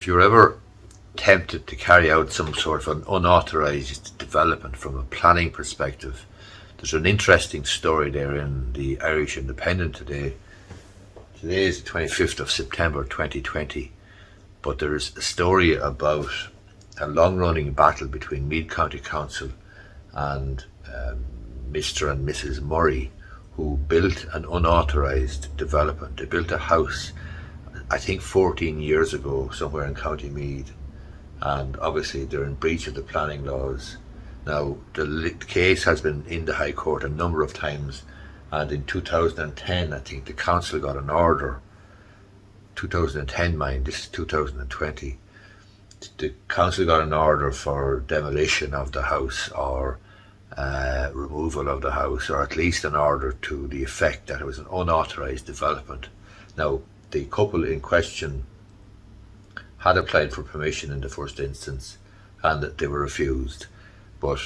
If you're ever tempted to carry out some sort of an unauthorised development from a planning perspective, there's an interesting story there in the Irish Independent today. Today is the 25th of September 2020, but there is a story about a long-running battle between Meath County Council and Mr. and Mrs. Murray, who built an unauthorised development. They built a house, I think 14 years ago, somewhere in County Meath, and obviously they're in breach of the planning laws. Now, the case has been in the High Court a number of times, and in 2010, I think the council got an order. 2010, mind, this is 2020. The council got an order for demolition of the house, or removal of the house, or at least an order to the effect that it was an unauthorised development. Now, the couple in question had applied for permission in the first instance, and they were refused. But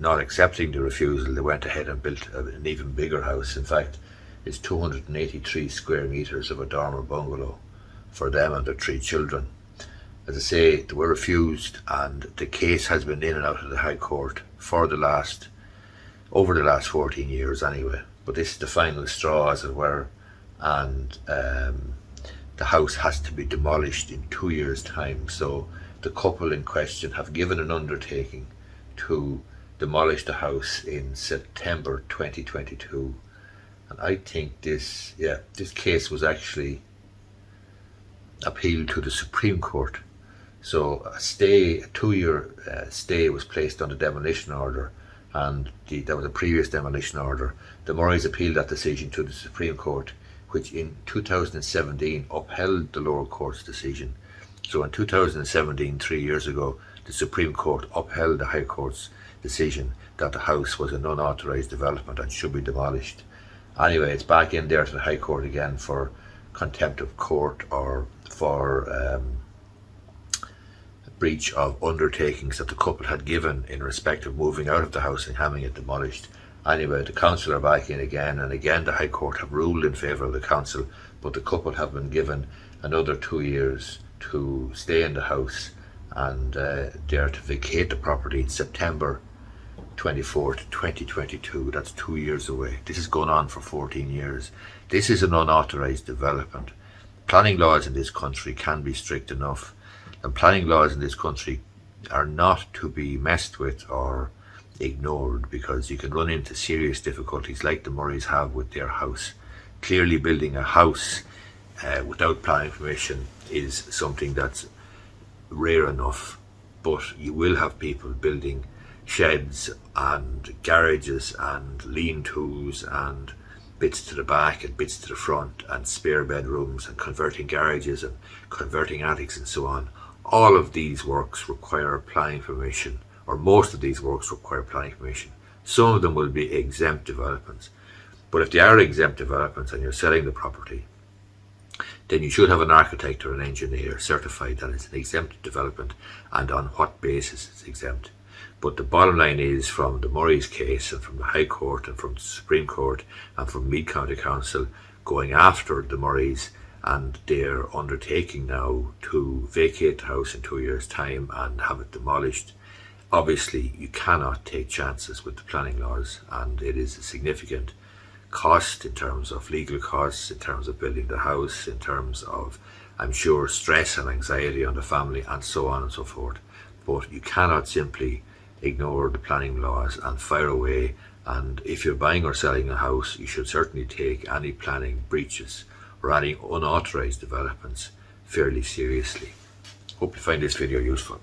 not accepting the refusal, they went ahead and built an even bigger house. In fact, it's 283 square metres of a dormer bungalow for them and their 3 children. As I say, they were refused, and the case has been in and out of the High Court for over the last 14 years anyway. But this is the final straw, as it were, and the house has to be demolished in 2 years' time. So the couple in question have given an undertaking to demolish the house in September 2022. And I think this case was actually appealed to the Supreme Court. So a 2-year stay was placed on the demolition order, and there was a previous demolition order. The Murrays appealed that decision to the Supreme Court, which in 2017 upheld the lower court's decision. So in 2017, 3 years ago, the Supreme Court upheld the High Court's decision that the house was an unauthorised development and should be demolished. Anyway, it's back in there to the High Court again for contempt of court, or for breach of undertakings that the couple had given in respect of moving out of the house and having it demolished. Anyway, the council are back in again, and again the High Court have ruled in favour of the council, but the couple have been given another 2 years to stay in the house, and they are to vacate the property in September 24th, 2022. That's 2 years away. This has gone on for 14 years. This is an unauthorised development. Planning laws in this country can be strict enough, and planning laws in this country are not to be messed with or ignored, because you can run into serious difficulties like the Murrays have with their house. Clearly, building a house without planning permission is something that's rare enough, but you will have people building sheds and garages and lean-tos and bits to the back and bits to the front and spare bedrooms and converting garages and converting attics and so on. All of these works require planning permission, or most of these works require planning permission. Some of them will be exempt developments, but if they are exempt developments and you're selling the property, then you should have an architect or an engineer certified that it's an exempt development and on what basis it's exempt. But the bottom line is, from the Murray's case and from the High Court and from the Supreme Court and from Meath County Council going after the Murrays, and they're undertaking now to vacate the house in 2 years' time and have it demolished. Obviously, you cannot take chances with the planning laws, and it is a significant cost in terms of legal costs, in terms of building the house, in terms of, I'm sure, stress and anxiety on the family, and so on and so forth. But you cannot simply ignore the planning laws and fire away. And if you're buying or selling a house, you should certainly take any planning breaches or any unauthorised developments fairly seriously. Hope you find this video useful.